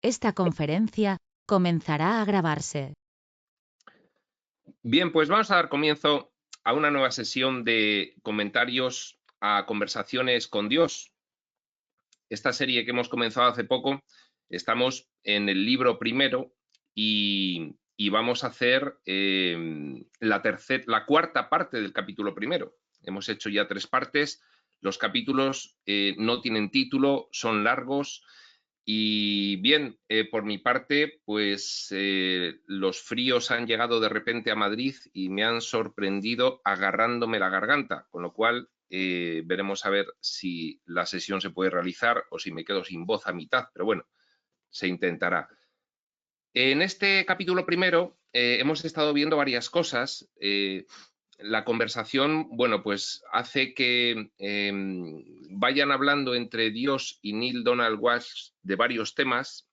Esta conferencia comenzará a grabarse. Bien, pues vamos a dar comienzo a una nueva sesión de comentarios a conversaciones con Dios. Esta serie que hemos comenzado hace poco, estamos en el libro primero y vamos a hacer la cuarta parte del capítulo primero. Hemos hecho ya 3 partes. Los capítulos no tienen título, son largos. Y bien, por mi parte, pues los fríos han llegado de repente a Madrid y me han sorprendido agarrándome la garganta, con lo cual veremos a ver si la sesión se puede realizar o si me quedo sin voz a mitad, pero bueno, se intentará. En este capítulo primero hemos estado viendo varias cosas. La conversación, bueno, pues hace que vayan hablando entre Dios y Neil Donald Walsch de varios temas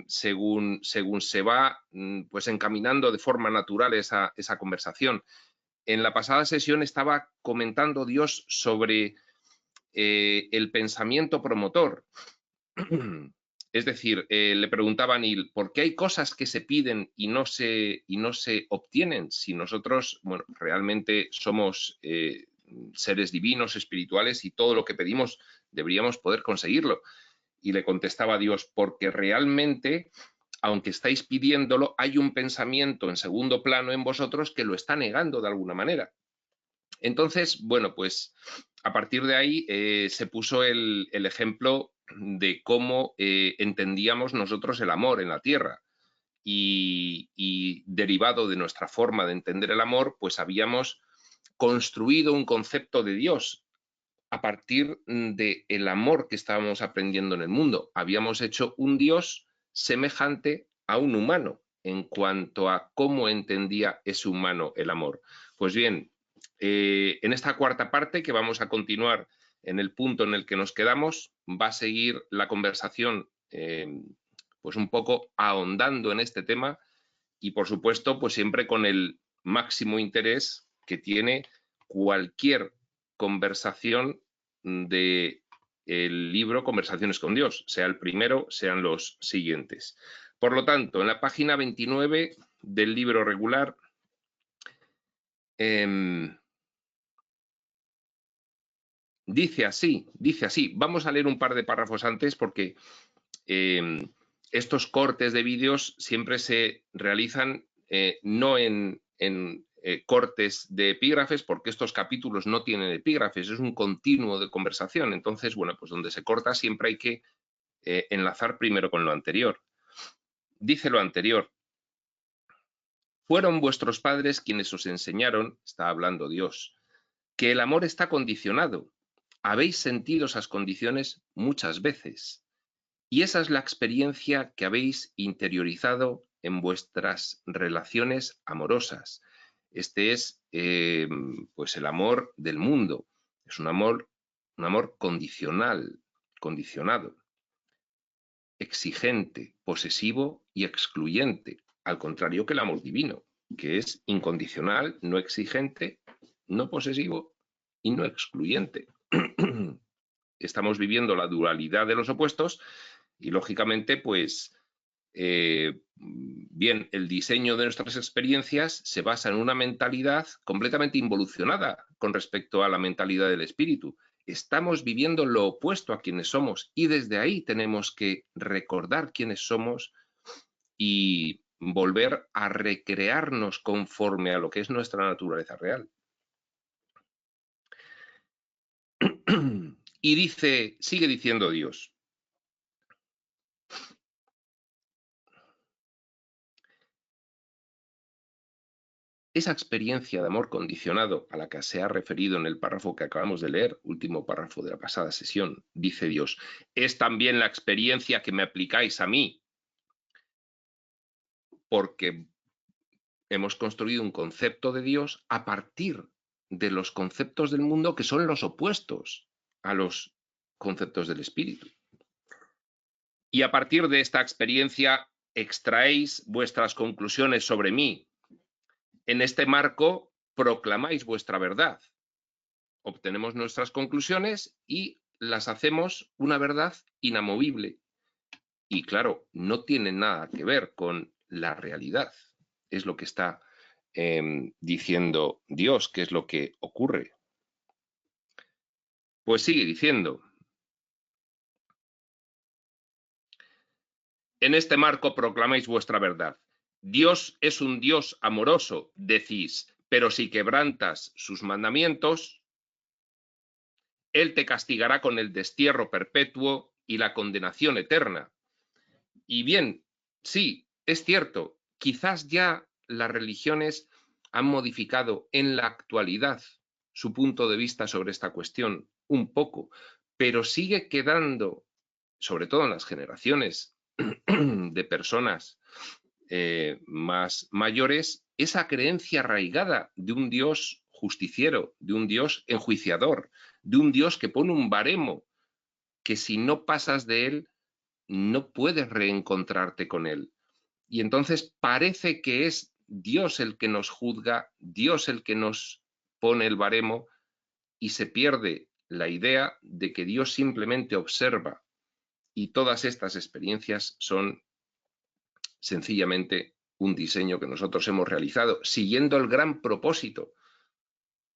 según se va pues encaminando de forma natural esa conversación. En la pasada sesión estaba comentando Dios sobre el pensamiento promotor. Es decir, le preguntaba a Neil, ¿por qué hay cosas que se piden y no se obtienen si nosotros, bueno, realmente somos seres divinos, espirituales y todo lo que pedimos deberíamos poder conseguirlo? Y le contestaba a Dios, porque realmente, aunque estáis pidiéndolo, hay un pensamiento en segundo plano en vosotros que lo está negando de alguna manera. Entonces, bueno, pues a partir de ahí se puso el ejemplo de cómo entendíamos nosotros el amor en la Tierra y derivado de nuestra forma de entender el amor, pues habíamos construido un concepto de Dios a partir del amor que estábamos aprendiendo en el mundo. Habíamos hecho un Dios semejante a un humano en cuanto a cómo entendía ese humano el amor. Pues bien, en esta cuarta parte, que vamos a continuar en el punto en el que nos quedamos, va a seguir la conversación pues un poco ahondando en este tema y, por supuesto, pues siempre con el máximo interés que tiene cualquier conversación del libro Conversaciones con Dios, sea el primero, sean los siguientes. Por lo tanto, en la página 29 del libro regular, dice así, vamos a leer un par de párrafos antes porque estos cortes de vídeos siempre se realizan no en cortes de epígrafes, porque estos capítulos no tienen epígrafes, es un continuo de conversación. Entonces, bueno, pues donde se corta siempre hay que enlazar primero con lo anterior. Dice lo anterior. Fueron vuestros padres quienes os enseñaron, está hablando Dios, que el amor está condicionado. Habéis sentido esas condiciones muchas veces. Y esa es la experiencia que habéis interiorizado en vuestras relaciones amorosas. Este es pues el amor del mundo. Es un amor condicional, condicionado, exigente, posesivo y excluyente, al contrario que el amor divino, que es incondicional, no exigente, no posesivo y no excluyente. Estamos viviendo la dualidad de los opuestos y, lógicamente, pues, bien, el diseño de nuestras experiencias se basa en una mentalidad completamente involucionada con respecto a la mentalidad del espíritu. Estamos viviendo lo opuesto a quienes somos y desde ahí tenemos que recordar quiénes somos y volver a recrearnos conforme a lo que es nuestra naturaleza real. Y dice, sigue diciendo Dios, esa experiencia de amor condicionado a la que se ha referido en el párrafo que acabamos de leer, último párrafo de la pasada sesión, dice Dios, es también la experiencia que me aplicáis a mí, porque hemos construido un concepto de Dios a partir de los conceptos del mundo que son los opuestos a los conceptos del espíritu. Y a partir de esta experiencia extraéis vuestras conclusiones sobre mí. En este marco proclamáis vuestra verdad. Obtenemos nuestras conclusiones y las hacemos una verdad inamovible. Y claro, no tiene nada que ver con la realidad. Es lo que está diciendo Dios, que es lo que ocurre. Pues sigue diciendo: en este marco proclamáis vuestra verdad. Dios es un Dios amoroso, decís, pero si quebrantas sus mandamientos, Él te castigará con el destierro perpetuo y la condenación eterna. Y bien, sí, es cierto, quizás ya las religiones han modificado en la actualidad su punto de vista sobre esta cuestión un poco, pero sigue quedando, sobre todo en las generaciones de personas más mayores, esa creencia arraigada de un Dios justiciero, de un Dios enjuiciador, de un Dios que pone un baremo, que si no pasas de él, no puedes reencontrarte con él. Y entonces parece que es Dios el que nos juzga, Dios el que nos pone el baremo, y se pierde la idea de que Dios simplemente observa y todas estas experiencias son sencillamente un diseño que nosotros hemos realizado siguiendo el gran propósito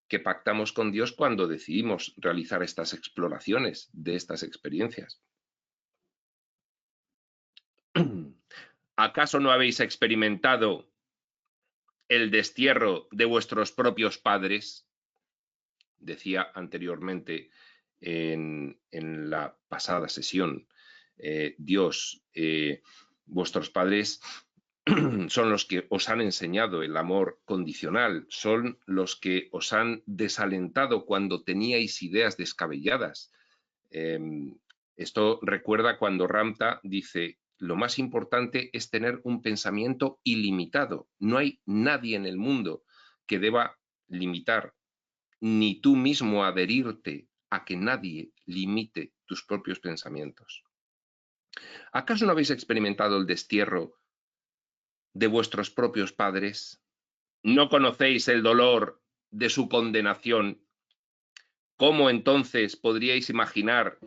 que pactamos con Dios cuando decidimos realizar estas exploraciones de estas experiencias. ¿Acaso no habéis experimentado el destierro de vuestros propios padres? Decía anteriormente en la pasada sesión, Dios, vuestros padres son los que os han enseñado el amor condicional, son los que os han desalentado cuando teníais ideas descabelladas. Esto recuerda cuando Ramtha dice: lo más importante es tener un pensamiento ilimitado. No hay nadie en el mundo que deba limitar, ni tú mismo adherirte a que nadie limite tus propios pensamientos. ¿Acaso no habéis experimentado el destierro de vuestros propios padres? ¿No conocéis el dolor de su condenación? ¿Cómo entonces podríais imaginar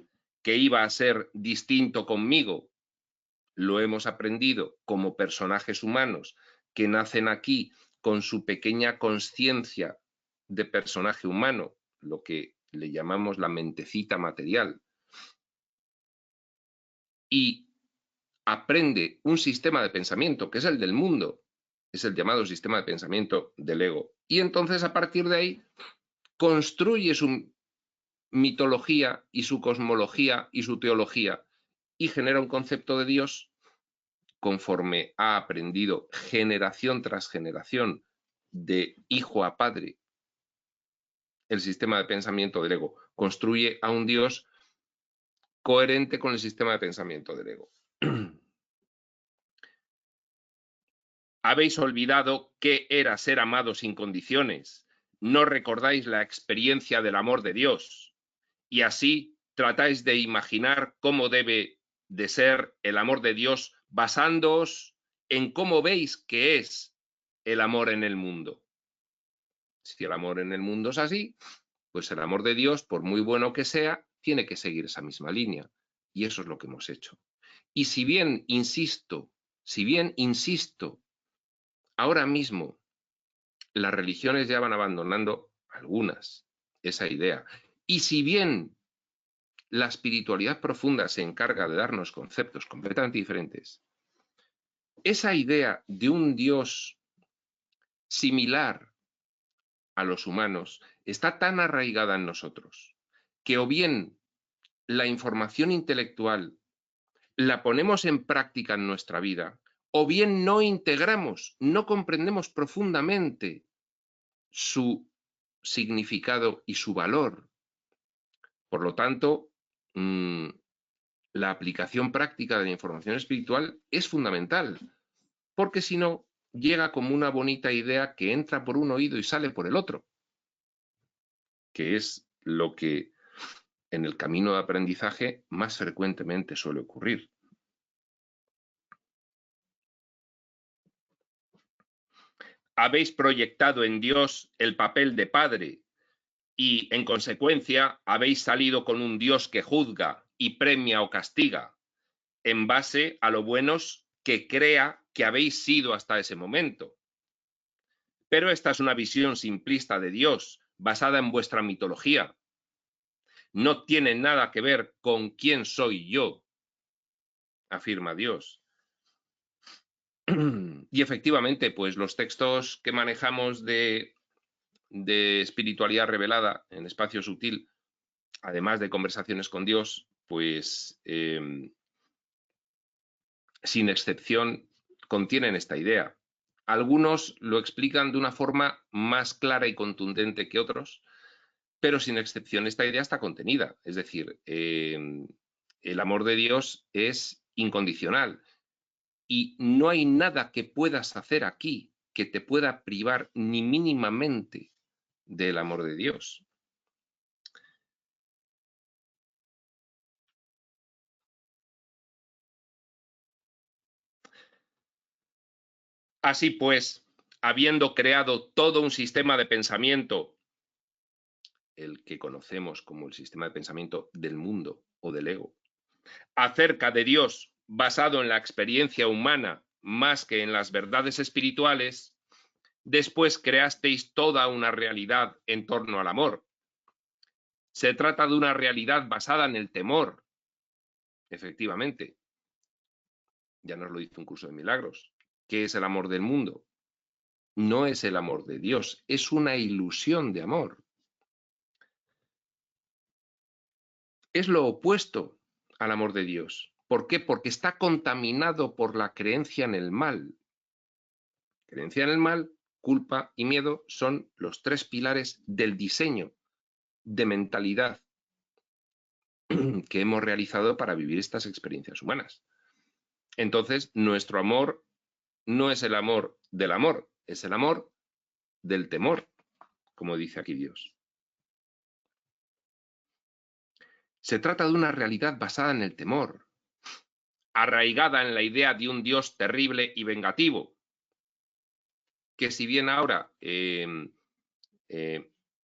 que iba a ser distinto conmigo? Lo hemos aprendido como personajes humanos que nacen aquí con su pequeña conciencia de personaje humano, lo que le llamamos la mentecita material, y aprende un sistema de pensamiento que es el del mundo, es el llamado sistema de pensamiento del ego. Y entonces a partir de ahí construye su mitología y su cosmología y su teología y genera un concepto de Dios conforme ha aprendido generación tras generación de hijo a padre el sistema de pensamiento del ego. Construye a un Dios coherente con el sistema de pensamiento del ego. Habéis olvidado qué era ser amado sin condiciones. No recordáis la experiencia del amor de Dios. Y así tratáis de imaginar cómo debe de ser el amor de Dios basándoos en cómo veis que es el amor en el mundo. Si el amor en el mundo es así, pues el amor de Dios, por muy bueno que sea, tiene que seguir esa misma línea. Y eso es lo que hemos hecho. Y si bien insisto, ahora mismo las religiones ya van abandonando algunas esa idea. Y si bien la espiritualidad profunda se encarga de darnos conceptos completamente diferentes, esa idea de un Dios similar a los humanos está tan arraigada en nosotros que o bien la información intelectual la ponemos en práctica en nuestra vida, o bien no integramos, no comprendemos profundamente su significado y su valor. Por lo tanto, la aplicación práctica de la información espiritual es fundamental, porque si no, llega como una bonita idea que entra por un oído y sale por el otro, que es lo que en el camino de aprendizaje más frecuentemente suele ocurrir. Habéis proyectado en Dios el papel de padre y, en consecuencia, habéis salido con un Dios que juzga y premia o castiga. en base a lo buenos que crea que habéis sido hasta ese momento. Pero esta es una visión simplista de Dios, basada en vuestra mitología. No tiene nada que ver con quién soy yo, afirma Dios. Y efectivamente, pues los textos que manejamos de espiritualidad revelada en espacio sutil, además de conversaciones con Dios, pues sin excepción contienen esta idea. Algunos lo explican de una forma más clara y contundente que otros, pero sin excepción esta idea está contenida. Es decir, el amor de Dios es incondicional y no hay nada que puedas hacer aquí que te pueda privar ni mínimamente del amor de Dios. Así pues, habiendo creado todo un sistema de pensamiento, el que conocemos como el sistema de pensamiento del mundo o del ego, acerca de Dios basado en la experiencia humana más que en las verdades espirituales, después creasteis toda una realidad en torno al amor. Se trata de una realidad basada en el temor, efectivamente. Ya nos lo dice un curso de milagros. ¿Qué es el amor del mundo? No es el amor de Dios, es una ilusión de amor. Es lo opuesto al amor de Dios. ¿Por qué? Porque está contaminado por la creencia en el mal. Creencia en el mal, culpa y miedo son los tres pilares del diseño de mentalidad que hemos realizado para vivir estas experiencias humanas. Entonces, nuestro amor no es el amor del amor, es el amor del temor, como dice aquí Dios. Se trata de una realidad basada en el temor, arraigada en la idea de un Dios terrible y vengativo, que si bien ahora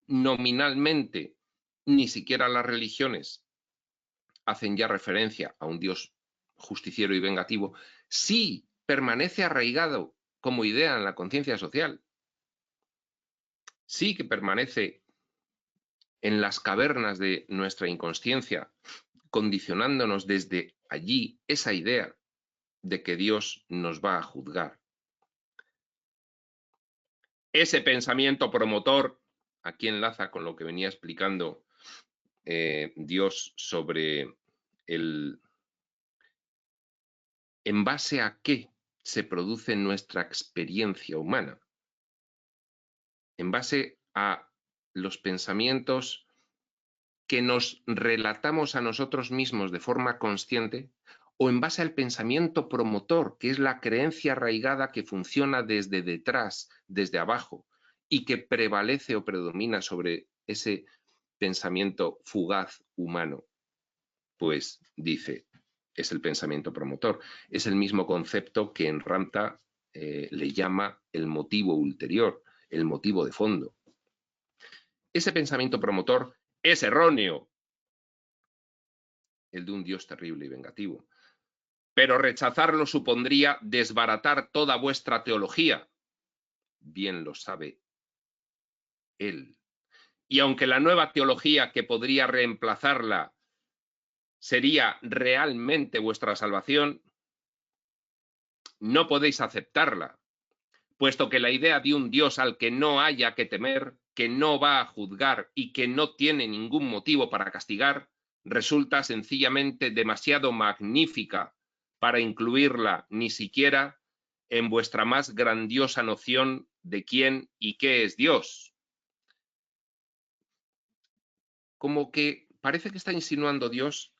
nominalmente ni siquiera las religiones hacen ya referencia a un Dios justiciero y vengativo, sí permanece arraigado como idea en la conciencia social, sí que permanece en las cavernas de nuestra inconsciencia, condicionándonos desde allí esa idea de que Dios nos va a juzgar. Ese pensamiento promotor, aquí enlaza con lo que venía explicando Dios sobre el en base a qué se produce nuestra experiencia humana, en base a los pensamientos que nos relatamos a nosotros mismos de forma consciente o en base al pensamiento promotor, que es la creencia arraigada que funciona desde detrás, desde abajo, y que prevalece o predomina sobre ese pensamiento fugaz humano. Pues dice, es el pensamiento promotor. Es el mismo concepto que en Ramtha le llama el motivo ulterior, el motivo de fondo. Ese pensamiento promotor es erróneo, el de un Dios terrible y vengativo. Pero rechazarlo supondría desbaratar toda vuestra teología. Bien lo sabe él. Y aunque la nueva teología que podría reemplazarla sería realmente vuestra salvación, no podéis aceptarla, puesto que la idea de un Dios al que no haya que temer, que no va a juzgar y que no tiene ningún motivo para castigar, resulta sencillamente demasiado magnífica para incluirla ni siquiera en vuestra más grandiosa noción de quién y qué es Dios. Como que parece que está insinuando Dios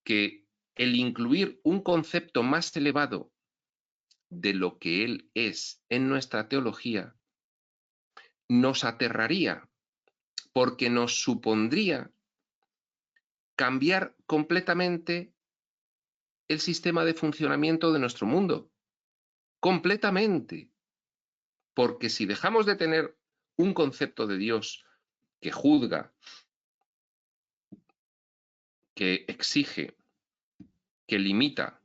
que el incluir un concepto más elevado de lo que Él es en nuestra teología nos aterraría, porque nos supondría cambiar completamente el sistema de funcionamiento de nuestro mundo. Completamente. Porque si dejamos de tener un concepto de Dios que juzga, que exige, que limita,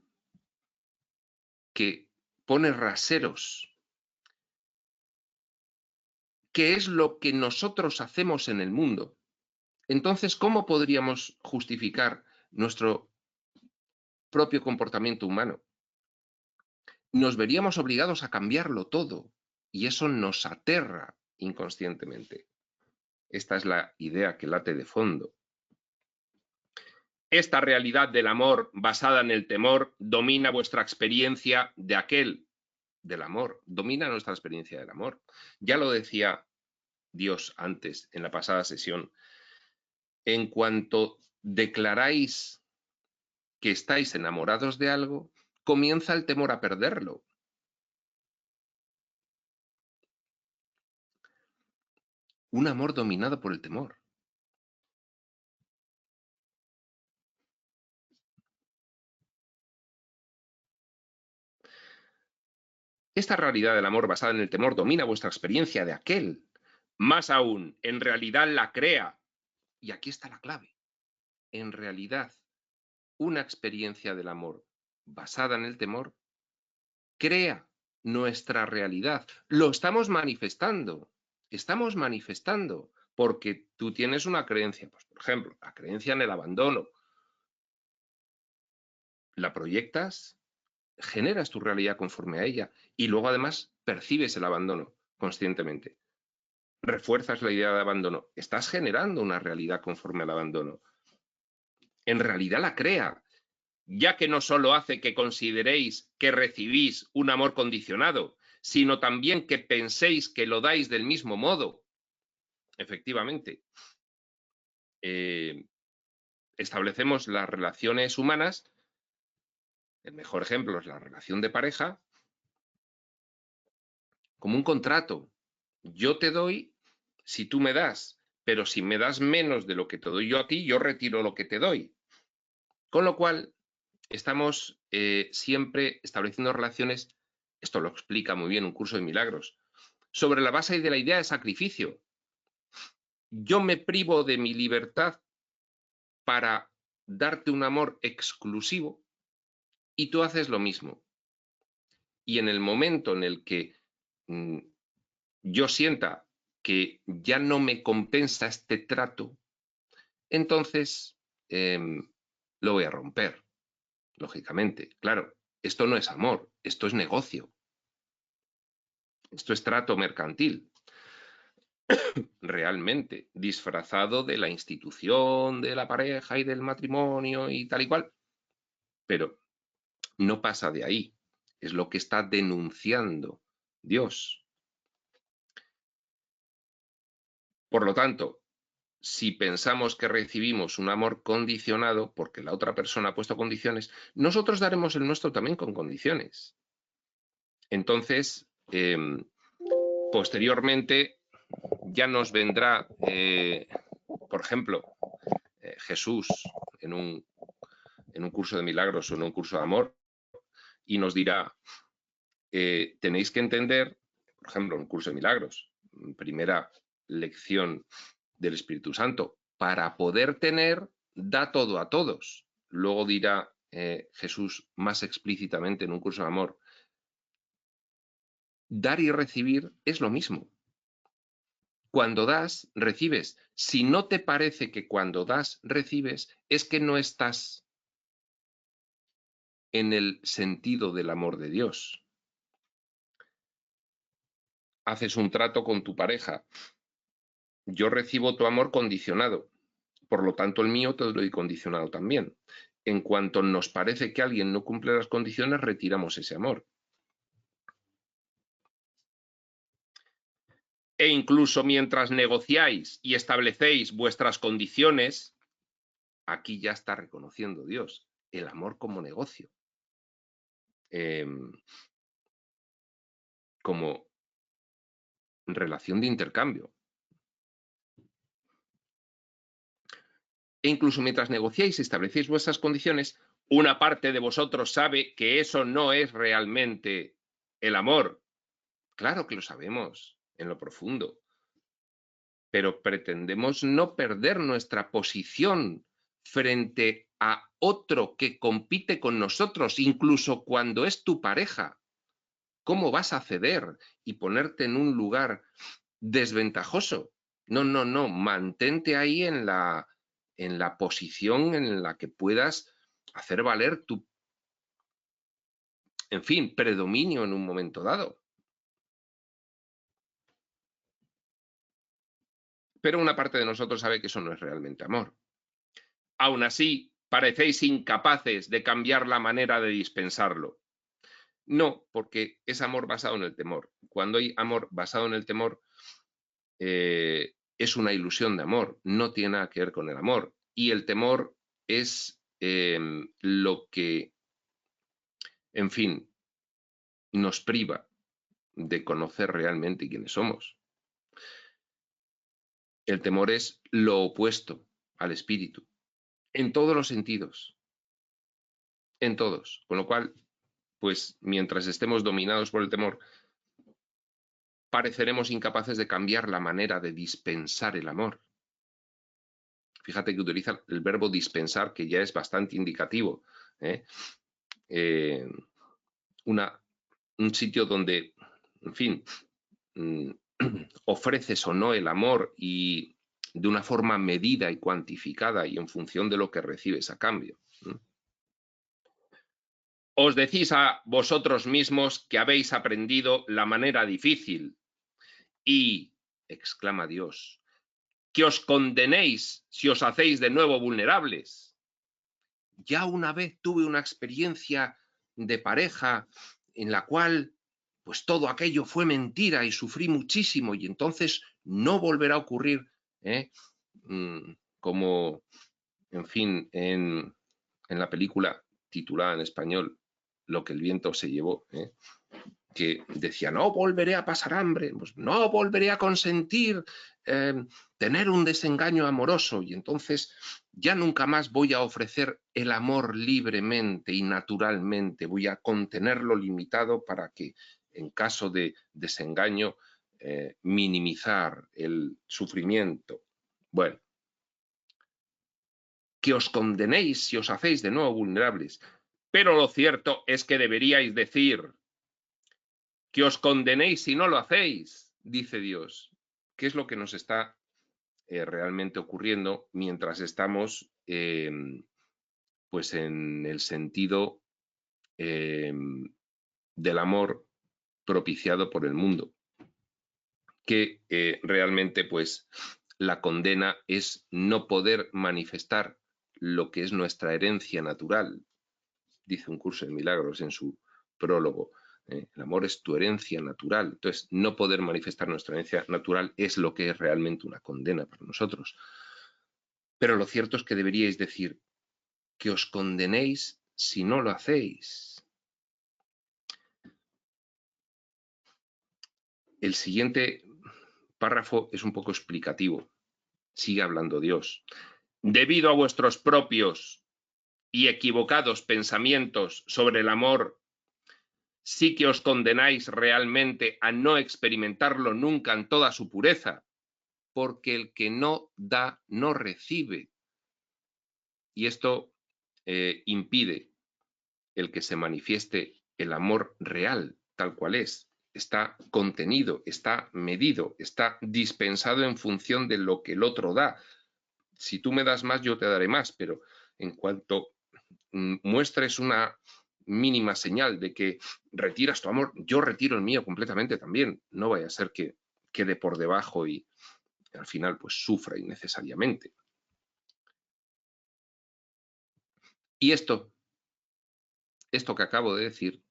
que pone raseros. ¿Qué es lo que nosotros hacemos en el mundo? Entonces, ¿cómo podríamos justificar nuestro propio comportamiento humano? Nos veríamos obligados a cambiarlo todo y eso nos aterra inconscientemente. Esta es la idea que late de fondo. Esta realidad del amor basada en el temor domina vuestra experiencia de aquel, del amor, domina nuestra experiencia del amor. Ya lo decía Dios antes en la pasada sesión. En cuanto declaráis que estáis enamorados de algo, comienza el temor a perderlo. Un amor dominado por el temor. Esta realidad del amor basada en el temor domina vuestra experiencia de aquel. Más aún, en realidad la crea. Y aquí está la clave. En realidad, una experiencia del amor basada en el temor crea nuestra realidad. Lo estamos manifestando. Estamos manifestando porque tú tienes una creencia. Pues, por ejemplo, la creencia en el abandono. La proyectas, generas tu realidad conforme a ella y luego además percibes el abandono conscientemente. Refuerzas la idea de abandono. Estás generando una realidad conforme al abandono. En realidad la crea, ya que no solo hace que consideréis que recibís un amor condicionado, sino también que penséis que lo dais del mismo modo. Efectivamente, establecemos las relaciones humanas, el mejor ejemplo es la relación de pareja, como un contrato. Yo te doy si tú me das, pero si me das menos de lo que te doy yo a ti, yo retiro lo que te doy. Con lo cual, estamos siempre estableciendo relaciones, esto lo explica muy bien un curso de milagros, sobre la base de la idea de sacrificio. Yo me privo de mi libertad para darte un amor exclusivo y tú haces lo mismo. Y en el momento en el que yo sienta que ya no me compensa este trato, entonces lo voy a romper, lógicamente. Claro, esto no es amor, esto es negocio. Esto es trato mercantil, realmente, disfrazado de la institución, de la pareja y del matrimonio y tal y cual. Pero no pasa de ahí. Es lo que está denunciando Dios. Por lo tanto, si pensamos que recibimos un amor condicionado, porque la otra persona ha puesto condiciones, nosotros daremos el nuestro también con condiciones. Entonces, posteriormente, ya nos vendrá, por ejemplo, Jesús en un curso de milagros o en un curso de amor y nos dirá, tenéis que entender, por ejemplo, en un curso de milagros, primera lección del Espíritu Santo, para poder tener, da todo a todos. Luego dirá Jesús más explícitamente en un curso de amor, dar y recibir es lo mismo. Cuando das, recibes. Si no te parece que cuando das, recibes, es que no estás en el sentido del amor de Dios. Haces un trato con tu pareja. Yo recibo tu amor condicionado. Por lo tanto, el mío te lo doy condicionado también. En cuanto nos parece que alguien no cumple las condiciones, retiramos ese amor. E incluso mientras negociáis y establecéis vuestras condiciones, aquí ya está reconociendo Dios el amor como negocio. Como relación de intercambio. E incluso mientras negociáis y establecéis vuestras condiciones, una parte de vosotros sabe que eso no es realmente el amor. Claro que lo sabemos en lo profundo, pero pretendemos no perder nuestra posición frente a otro que compite con nosotros, incluso cuando es tu pareja, ¿cómo vas a ceder y ponerte en un lugar desventajoso? No, no, no, mantente ahí en la posición en la que puedas hacer valer tu, en fin, predominio en un momento dado. Pero una parte de nosotros sabe que eso no es realmente amor. Aún así, parecéis incapaces de cambiar la manera de dispensarlo. No, porque es amor basado en el temor. Cuando hay amor basado en el temor, es una ilusión de amor, no tiene nada que ver con el amor. Y el temor es lo que, en fin, nos priva de conocer realmente quiénes somos. El temor es lo opuesto al espíritu, en todos los sentidos, en todos. Con lo cual, pues mientras estemos dominados por el temor, pareceremos incapaces de cambiar la manera de dispensar el amor. Fíjate que utiliza el verbo dispensar, que ya es bastante indicativo. Un sitio donde, en fin, ofreces o no el amor y de una forma medida y cuantificada y en función de lo que recibes a cambio. Os decís a vosotros mismos que habéis aprendido la manera difícil y, exclama Dios, que os condenéis si os hacéis de nuevo vulnerables. Ya una vez tuve una experiencia de pareja en la cual pues todo aquello fue mentira y sufrí muchísimo y entonces no volverá a ocurrir, como, en fin, en la película titulada en español Lo que el viento se llevó, que decía, no volveré a pasar hambre, pues no volveré a consentir tener un desengaño amoroso y entonces ya nunca más voy a ofrecer el amor libremente y naturalmente, voy a contenerlo limitado para que en caso de desengaño minimizar el sufrimiento. Bueno, que os condenéis si os hacéis de nuevo vulnerables, pero lo cierto es que deberíais decir que os condenéis si no lo hacéis, dice Dios. ¿Qué es lo que nos está realmente ocurriendo mientras estamos pues en el sentido del amor propiciado por el mundo? Que realmente pues la condena es no poder manifestar lo que es nuestra herencia natural, dice Un curso de milagros en su prólogo. El amor es tu herencia natural. Entonces, no poder manifestar nuestra herencia natural es lo que es realmente una condena para nosotros. Pero lo cierto es que deberíais decir que os condenéis si no lo hacéis. El siguiente párrafo es un poco explicativo. Sigue hablando Dios. Debido a vuestros propios y equivocados pensamientos sobre el amor, sí que os condenáis realmente a no experimentarlo nunca en toda su pureza, porque el que no da, no recibe. Y esto impide el que se manifieste el amor real, tal cual es. Está contenido, está medido, está dispensado en función de lo que el otro da. Si tú me das más, yo te daré más, pero en cuanto muestres una mínima señal de que retiras tu amor, yo retiro el mío completamente también. No vaya a ser que quede por debajo y al final pues sufra innecesariamente. Y esto que acabo de decir,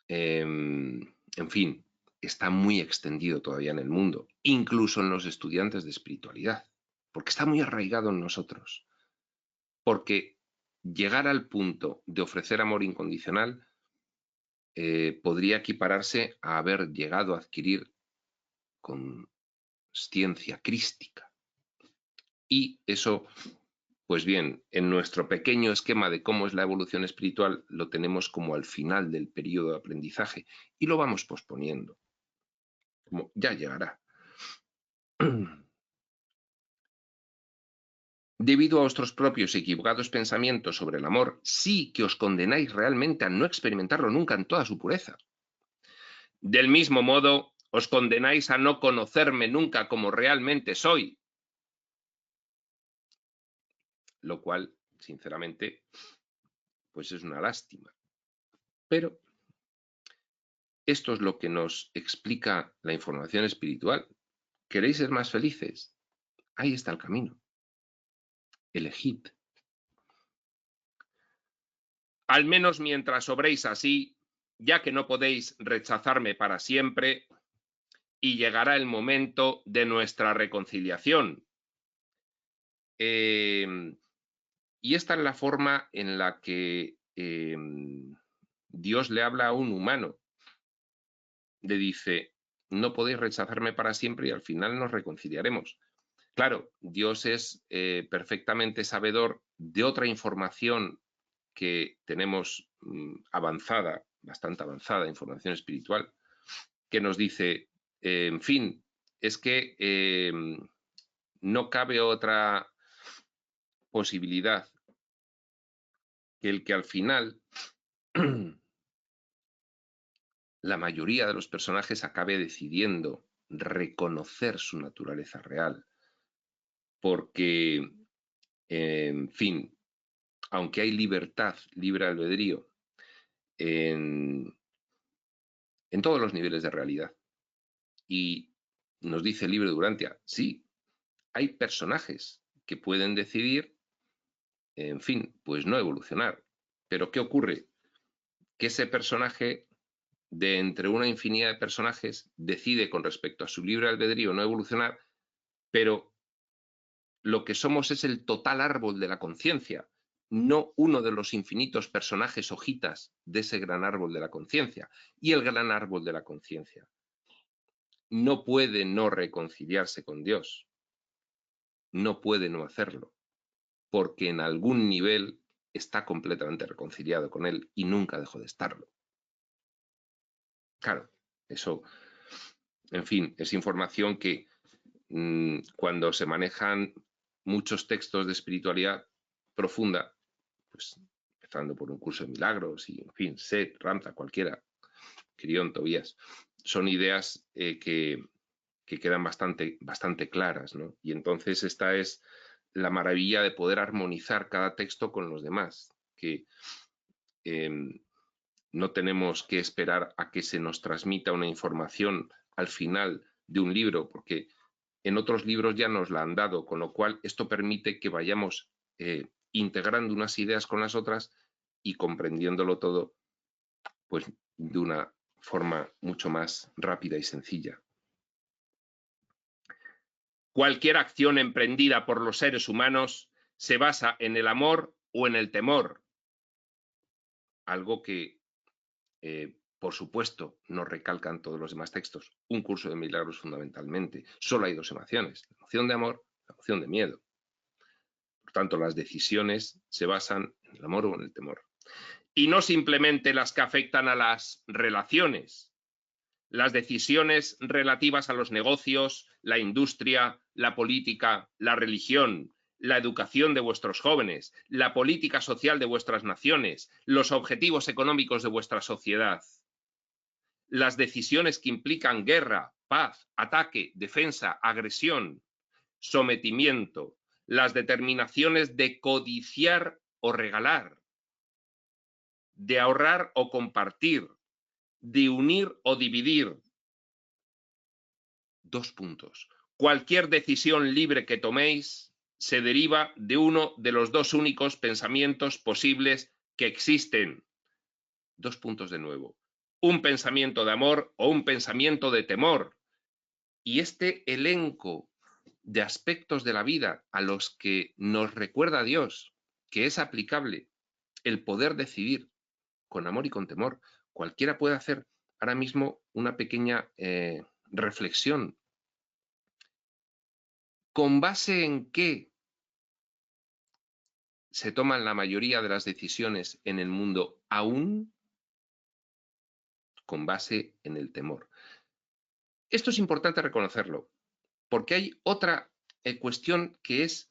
en fin, está muy extendido todavía en el mundo, incluso en los estudiantes de espiritualidad, porque está muy arraigado en nosotros. Porque llegar al punto de ofrecer amor incondicional podría equipararse a haber llegado a adquirir consciencia crística. Y eso, pues bien, en nuestro pequeño esquema de cómo es la evolución espiritual, lo tenemos como al final del periodo de aprendizaje y lo vamos posponiendo. Como ya llegará. Debido a vuestros propios y equivocados pensamientos sobre el amor, sí que os condenáis realmente a no experimentarlo nunca en toda su pureza. Del mismo modo, os condenáis a no conocerme nunca como realmente soy, lo cual, sinceramente, pues es una lástima. Pero esto es lo que nos explica la información espiritual. ¿Queréis ser más felices? Ahí está el camino. Elegid. Al menos mientras obréis así, ya que no podéis rechazarme para siempre, y llegará el momento de nuestra reconciliación. Y esta es la forma en la que Dios le habla a un humano. Le dice, no podéis rechazarme para siempre y al final nos reconciliaremos. Claro, Dios es perfectamente sabedor de otra información que tenemos avanzada, bastante avanzada, información espiritual, que nos dice, en fin, es que no cabe otra posibilidad que el que al final la mayoría de los personajes acabe decidiendo reconocer su naturaleza real. Porque, en fin, aunque hay libertad, libre albedrío, en todos los niveles de realidad, y nos dice Libre Durantia, sí, hay personajes que pueden decidir, en fin, pues no evolucionar. Pero ¿qué ocurre? Que ese personaje, de entre una infinidad de personajes, decide con respecto a su libre albedrío no evolucionar, pero lo que somos es el total árbol de la conciencia, no uno de los infinitos personajes hojitas de ese gran árbol de la conciencia. Y el gran árbol de la conciencia no puede no reconciliarse con Dios, no puede no hacerlo, porque en algún nivel está completamente reconciliado con Él y nunca dejó de estarlo. Claro, eso, en fin, es información que cuando se manejan muchos textos de espiritualidad profunda, pues empezando por un curso de milagros y, en fin, Seth, Ramtha, cualquiera, Quirión, Tobías, son ideas que quedan bastante claras, ¿no? Y entonces esta es la maravilla de poder armonizar cada texto con los demás, que no tenemos que esperar a que se nos transmita una información al final de un libro, porque en otros libros ya nos la han dado, con lo cual esto permite que vayamos integrando unas ideas con las otras y comprendiéndolo todo, pues de una forma mucho más rápida y sencilla. Cualquier acción emprendida por los seres humanos se basa en el amor o en el temor, algo que, por supuesto, nos recalcan todos los demás textos. Un curso de milagros fundamentalmente. Solo hay dos emociones, la emoción de amor y la emoción de miedo. Por tanto, las decisiones se basan en el amor o en el temor. Y no simplemente las que afectan a las relaciones. Las decisiones relativas a los negocios, la industria, la política, la religión, la educación de vuestros jóvenes, la política social de vuestras naciones, los objetivos económicos de vuestra sociedad. Las decisiones que implican guerra, paz, ataque, defensa, agresión, sometimiento, las determinaciones de codiciar o regalar, de ahorrar o compartir, de unir o dividir. 2 puntos. Cualquier decisión libre que toméis se deriva de uno de los dos únicos pensamientos posibles que existen. 2 puntos de nuevo. Un pensamiento de amor o un pensamiento de temor. Y este elenco de aspectos de la vida a los que nos recuerda Dios que es aplicable el poder decidir con amor y con temor. Cualquiera puede hacer ahora mismo una pequeña reflexión. ¿Con base en qué se toman la mayoría de las decisiones en el mundo aún? Con base en el temor. Esto es importante reconocerlo, porque hay otra cuestión que es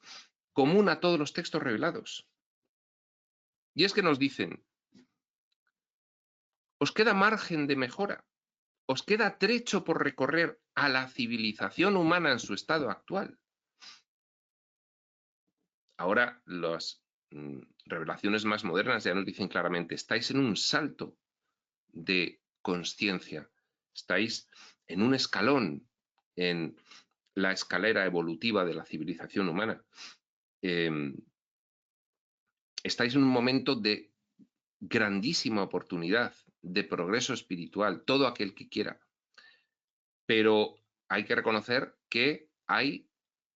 común a todos los textos revelados. Y es que nos dicen, os queda margen de mejora, os queda trecho por recorrer a la civilización humana en su estado actual. Ahora las revelaciones más modernas ya nos dicen claramente, estáis en un salto de conciencia, estáis en un escalón en la escalera evolutiva de la civilización humana. Estáis en un momento de grandísima oportunidad de progreso espiritual, todo aquel que quiera. Pero hay que reconocer que hay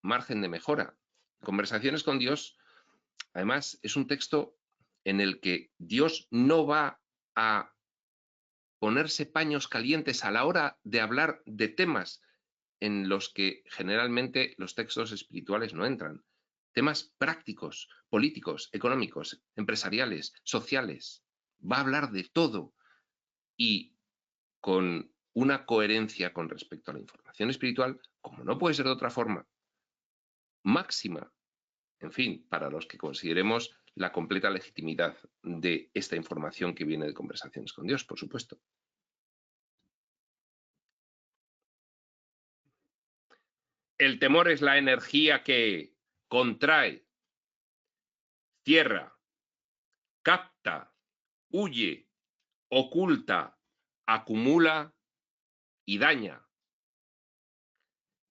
margen de mejora. Conversaciones con Dios, además, es un texto en el que Dios no va a ponerse paños calientes a la hora de hablar de temas en los que generalmente los textos espirituales no entran. Temas prácticos, políticos, económicos, empresariales, sociales. Va a hablar de todo y con una coherencia con respecto a la información espiritual, como no puede ser de otra forma, máxima, en fin, para los que consideremos la completa legitimidad de esta información que viene de conversaciones con Dios, por supuesto. El temor es la energía que contrae, cierra, capta, huye, oculta, acumula y daña.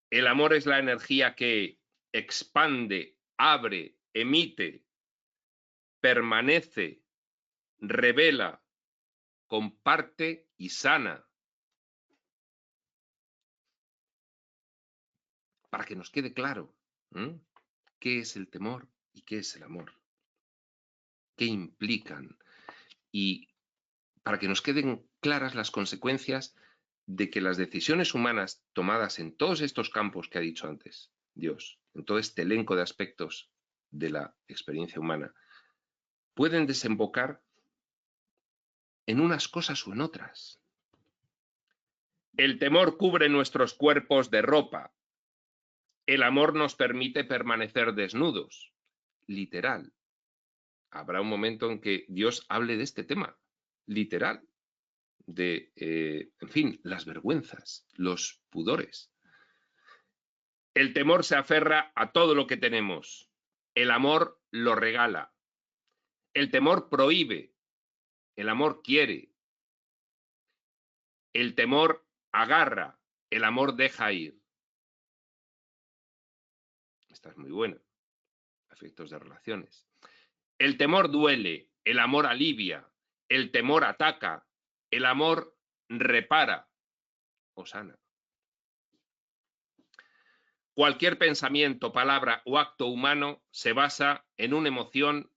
El amor es la energía que expande, abre, emite, permanece, revela, comparte y sana. Para que nos quede claro, qué es el temor y qué es el amor, qué implican, y para que nos queden claras las consecuencias de que las decisiones humanas tomadas en todos estos campos que ha dicho antes Dios, en todo este elenco de aspectos de la experiencia humana, pueden desembocar en unas cosas o en otras. El temor cubre nuestros cuerpos de ropa. El amor nos permite permanecer desnudos. Literal. Habrá un momento en que Dios hable de este tema. Literal. De, en fin, las vergüenzas, los pudores. El temor se aferra a todo lo que tenemos. El amor lo regala. El temor prohíbe. El amor quiere. El temor agarra. El amor deja ir. Esta es muy buena. Efectos de relaciones. El temor duele. El amor alivia. El temor ataca. El amor repara o sana. Cualquier pensamiento, palabra o acto humano se basa en una emoción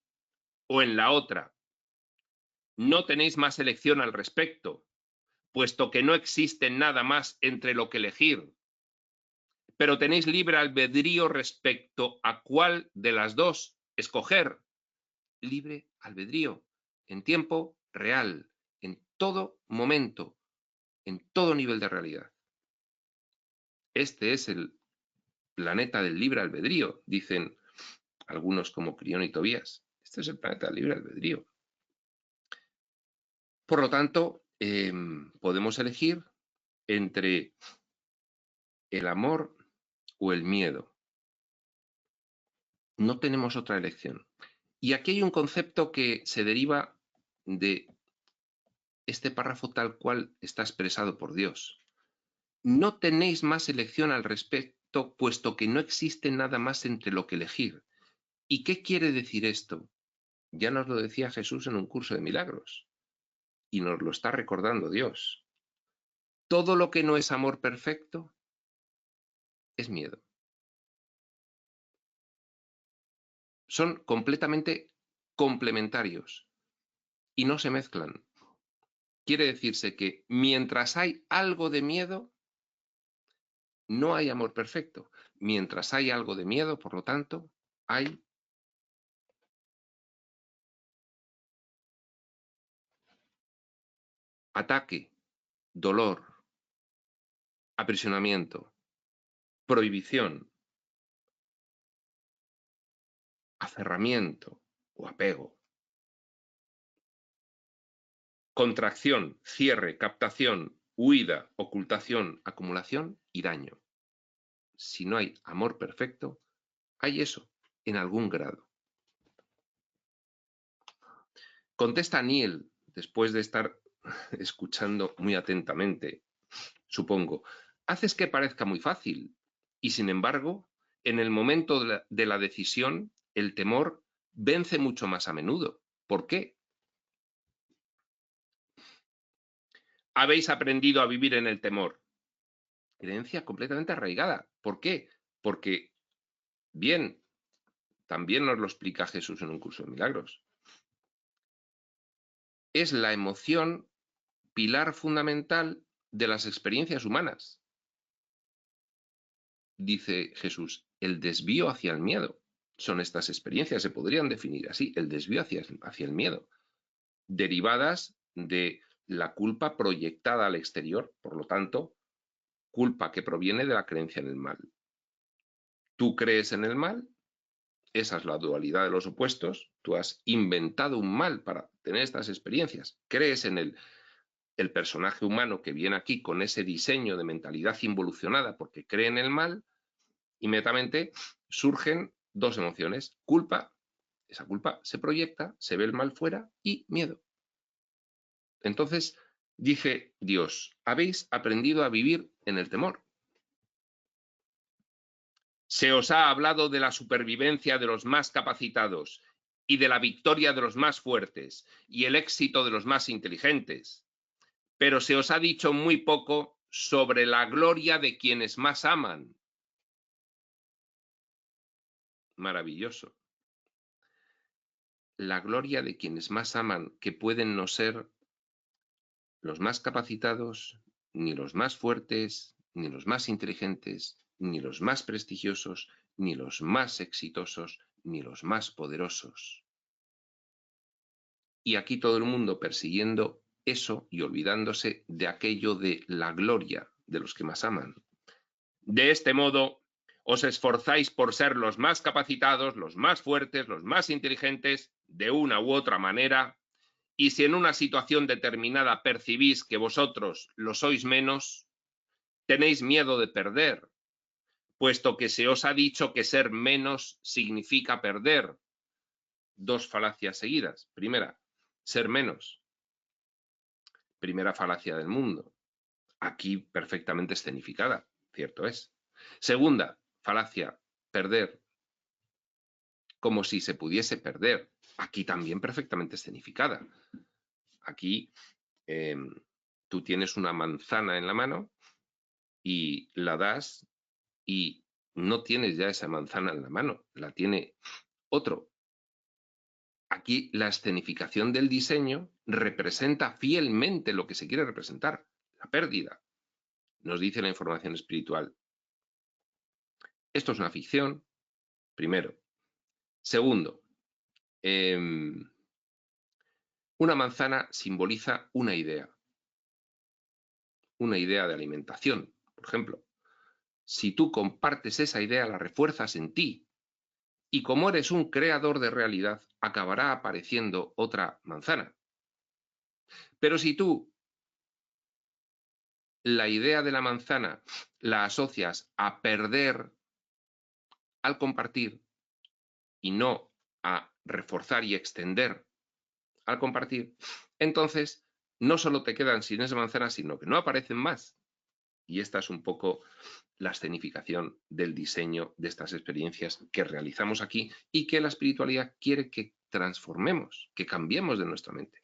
o en la otra. No tenéis más elección al respecto, puesto que no existe nada más entre lo que elegir. Pero tenéis libre albedrío respecto a cuál de las dos escoger. Libre albedrío, en tiempo real, en todo momento, en todo nivel de realidad. Este es el planeta del libre albedrío, dicen algunos como Crión y Tobías. Este es el planeta del libre albedrío. Por lo tanto, podemos elegir entre el amor o el miedo. No tenemos otra elección. Y aquí hay un concepto que se deriva de este párrafo tal cual está expresado por Dios. No tenéis más elección al respecto, puesto que no existe nada más entre lo que elegir. ¿Y qué quiere decir esto? Ya nos lo decía Jesús en un curso de milagros. Y nos lo está recordando Dios. Todo lo que no es amor perfecto es miedo. Son completamente complementarios y no se mezclan. Quiere decirse que mientras hay algo de miedo, no hay amor perfecto. Mientras hay algo de miedo, por lo tanto, hay ataque, dolor, aprisionamiento, prohibición. aferramiento o apego. Contracción, cierre, captación, huida, ocultación, acumulación y daño. Si no hay amor perfecto, hay eso, en algún grado. Contesta Neil, después de estar escuchando muy atentamente, supongo, haces que parezca muy fácil, y sin embargo, en el momento de la decisión, el temor vence mucho más a menudo. ¿Por qué? Habéis aprendido a vivir en el temor. Creencia completamente arraigada. ¿Por qué? Porque, bien, también nos lo explica Jesús en un curso de milagros. Es la emoción pilar fundamental de las experiencias humanas. Dice Jesús, el desvío hacia el miedo. Son estas experiencias, se podrían definir así, el desvío hacia el miedo, derivadas de la culpa proyectada al exterior, por lo tanto, culpa que proviene de la creencia en el mal. Tú crees en el mal, esa es la dualidad de los opuestos, tú has inventado un mal para tener estas experiencias, crees en el personaje humano que viene aquí con ese diseño de mentalidad involucionada porque cree en el mal, inmediatamente surgen dos emociones, culpa, esa culpa se proyecta, se ve el mal fuera, y miedo. Entonces dice Dios, habéis aprendido a vivir en el temor. Se os ha hablado de la supervivencia de los más capacitados y de la victoria de los más fuertes y el éxito de los más inteligentes, pero se os ha dicho muy poco sobre la gloria de quienes más aman. Maravilloso. La gloria de quienes más aman, que pueden no ser los más capacitados, ni los más fuertes, ni los más inteligentes, ni los más prestigiosos, ni los más exitosos, ni los más poderosos. Y aquí todo el mundo persiguiendo eso y olvidándose de aquello de la gloria de los que más aman. De este modo, os esforzáis por ser los más capacitados, los más fuertes, los más inteligentes, de una u otra manera, y si en una situación determinada percibís que vosotros lo sois menos, tenéis miedo de perder, puesto que se os ha dicho que ser menos significa perder. Dos falacias seguidas. Primera, ser menos. Primera falacia del mundo. Aquí perfectamente escenificada, cierto es. Segunda falacia, perder. Como si se pudiese perder. Aquí también perfectamente escenificada. Aquí tú tienes una manzana en la mano y la das y no tienes ya esa manzana en la mano, la tiene otro. Aquí la escenificación del diseño representa fielmente lo que se quiere representar, la pérdida. Nos dice la información espiritual. Esto es una ficción, primero. Segundo, una manzana simboliza una idea de alimentación, por ejemplo. Si tú compartes esa idea, la refuerzas en ti. Y como eres un creador de realidad, acabará apareciendo otra manzana. Pero si tú la idea de la manzana la asocias a perder al compartir y no a reforzar y extender al compartir, entonces no solo te quedan sin esa manzana, sino que no aparecen más. Y esta es un poco la escenificación del diseño de estas experiencias que realizamos aquí y que la espiritualidad quiere que transformemos, que cambiemos de nuestra mente.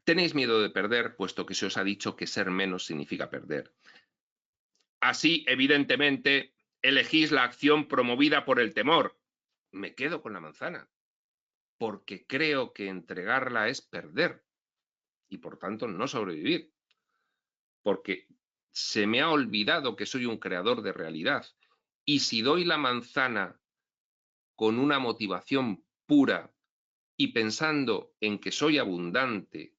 Tenéis miedo de perder, puesto que se os ha dicho que ser menos significa perder. Así, evidentemente, elegís la acción promovida por el temor. Me quedo con la manzana, porque creo que entregarla es perder y por tanto no sobrevivir, porque se me ha olvidado que soy un creador de realidad. Y si doy la manzana con una motivación pura y pensando en que soy abundante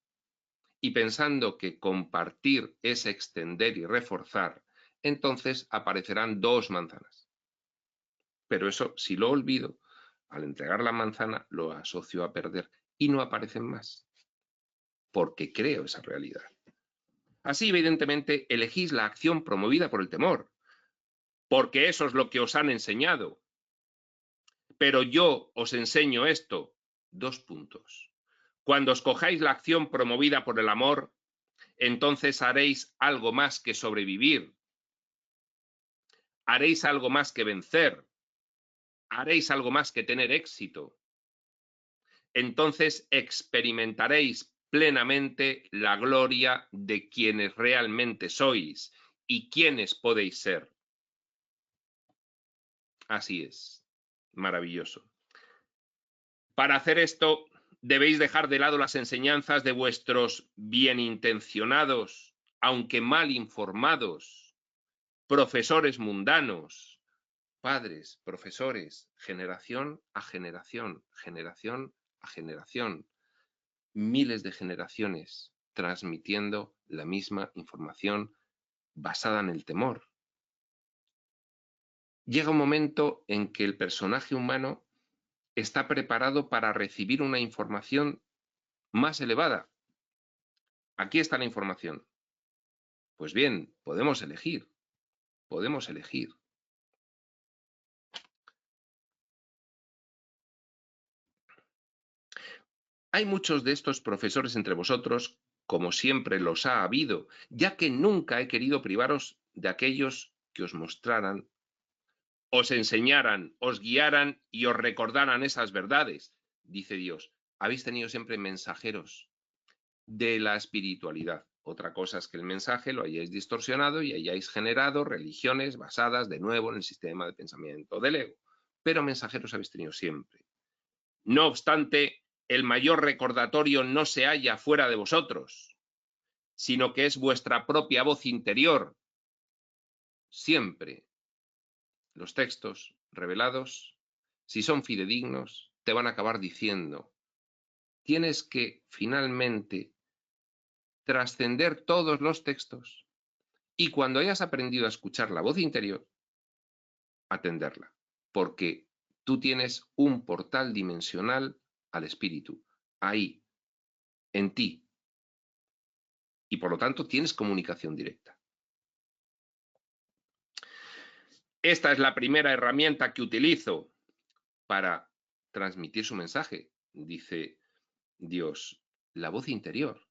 y pensando que compartir es extender y reforzar, entonces aparecerán 2 manzanas. Pero eso, si lo olvido, al entregar la manzana lo asocio a perder y no aparecen más, porque creo esa realidad. Así, evidentemente, elegís la acción promovida por el temor, porque eso es lo que os han enseñado. Pero yo os enseño esto. 2 puntos. Cuando escojáis la acción promovida por el amor, entonces haréis algo más que sobrevivir. Haréis algo más que vencer. Haréis algo más que tener éxito. Entonces experimentaréis plenamente la gloria de quienes realmente sois y quienes podéis ser. Así es. Maravilloso. Para hacer esto, debéis dejar de lado las enseñanzas de vuestros bienintencionados, aunque mal informados, profesores mundanos, padres, profesores, generación a generación, generación a generación, miles de generaciones transmitiendo la misma información basada en el temor. Llega un momento en que el personaje humano está preparado para recibir una información más elevada. Aquí está la información. Pues bien, podemos elegir, podemos elegir. Hay muchos de estos profesores entre vosotros, como siempre los ha habido, ya que nunca he querido privaros de aquellos que os mostraran, os enseñaran, os guiaran y os recordaran esas verdades, dice Dios. Habéis tenido siempre mensajeros de la espiritualidad. Otra cosa es que el mensaje lo hayáis distorsionado y hayáis generado religiones basadas de nuevo en el sistema de pensamiento del ego. Pero mensajeros habéis tenido siempre. No obstante, el mayor recordatorio no se halla fuera de vosotros, sino que es vuestra propia voz interior. Siempre los textos revelados, si son fidedignos, te van a acabar diciendo, tienes que finalmente trascender todos los textos y cuando hayas aprendido a escuchar la voz interior, atenderla, porque tú tienes un portal dimensional al espíritu, ahí, en ti, y por lo tanto tienes comunicación directa. Esta es la primera herramienta que utilizo para transmitir su mensaje, dice Dios, la voz interior,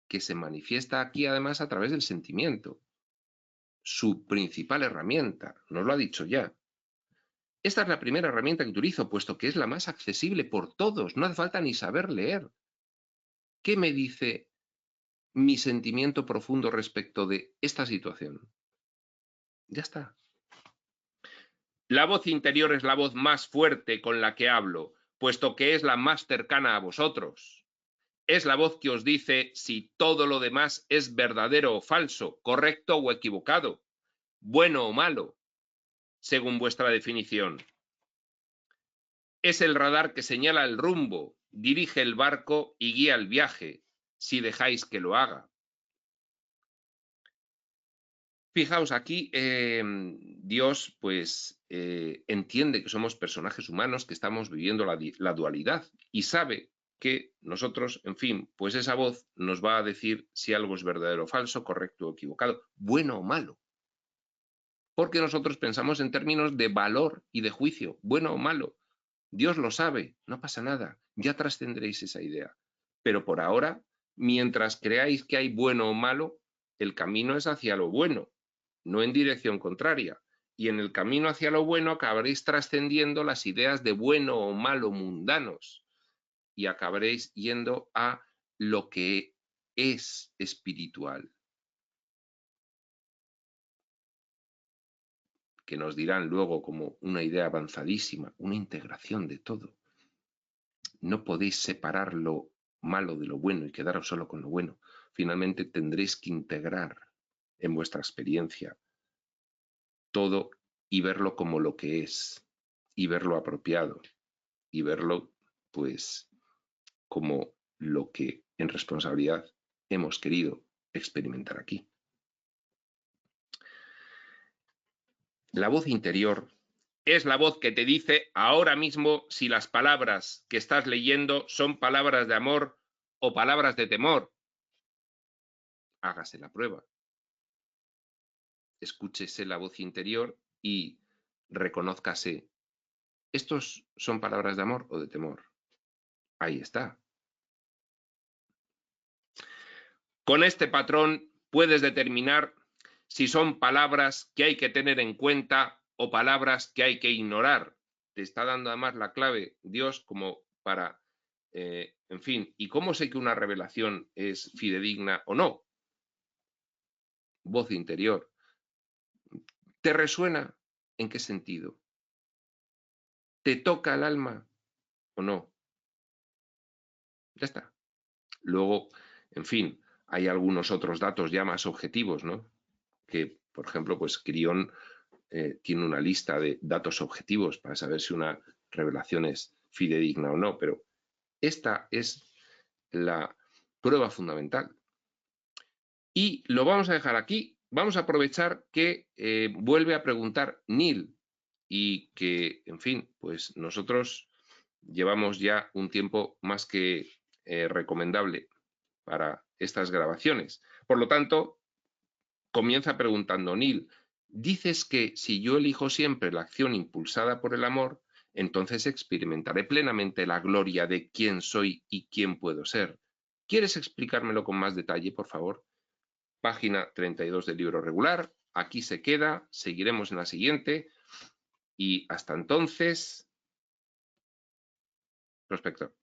que se manifiesta aquí además a través del sentimiento. Su principal herramienta, nos lo ha dicho ya. Esta es la primera herramienta que utilizo, puesto que es la más accesible por todos, no hace falta ni saber leer. ¿Qué me dice mi sentimiento profundo respecto de esta situación? Ya está. La voz interior es la voz más fuerte con la que hablo, puesto que es la más cercana a vosotros. Es la voz que os dice si todo lo demás es verdadero o falso, correcto o equivocado, bueno o malo, según vuestra definición. Es el radar que señala el rumbo, dirige el barco y guía el viaje, si dejáis que lo haga. Fijaos, aquí Dios pues entiende que somos personajes humanos que estamos viviendo la dualidad y sabe que nosotros, en fin, pues esa voz nos va a decir si algo es verdadero o falso, correcto o equivocado, bueno o malo. Porque nosotros pensamos en términos de valor y de juicio, bueno o malo. Dios lo sabe, no pasa nada, ya trascenderéis esa idea. Pero por ahora, mientras creáis que hay bueno o malo, el camino es hacia lo bueno, no en dirección contraria. Y en el camino hacia lo bueno acabaréis trascendiendo las ideas de bueno o malo mundanos y acabaréis yendo a lo que es espiritual, que nos dirán luego como una idea avanzadísima, una integración de todo. No podéis separar lo malo de lo bueno y quedaros solo con lo bueno. Finalmente tendréis que integrar en vuestra experiencia todo y verlo como lo que es, y verlo apropiado, y verlo, pues, como lo que en responsabilidad hemos querido experimentar aquí. La voz interior es la voz que te dice ahora mismo si las palabras que estás leyendo son palabras de amor o palabras de temor. Hágase la prueba. Escúchese la voz interior y reconózcase. ¿Estos son palabras de amor o de temor? Ahí está. Con este patrón puedes determinar si son palabras que hay que tener en cuenta o palabras que hay que ignorar. Te está dando además la clave Dios como para, en fin, ¿y cómo sé que una revelación es fidedigna o no? Voz interior. ¿Te resuena? ¿En qué sentido? ¿Te toca el alma o no? Ya está. Luego, en fin, hay algunos otros datos ya más objetivos, ¿no? Que, por ejemplo, pues Crión tiene una lista de datos objetivos para saber si una revelación es fidedigna o no, pero esta es la prueba fundamental. Y lo vamos a dejar aquí. Vamos a aprovechar que vuelve a preguntar Neil y que, en fin, pues nosotros llevamos ya un tiempo más que recomendable para estas grabaciones. Por lo tanto, comienza preguntando Neil, dices que si yo elijo siempre la acción impulsada por el amor, entonces experimentaré plenamente la gloria de quién soy y quién puedo ser. ¿Quieres explicármelo con más detalle, por favor? Página 32 del libro regular. Aquí se queda, seguiremos en la siguiente y hasta entonces, prospector.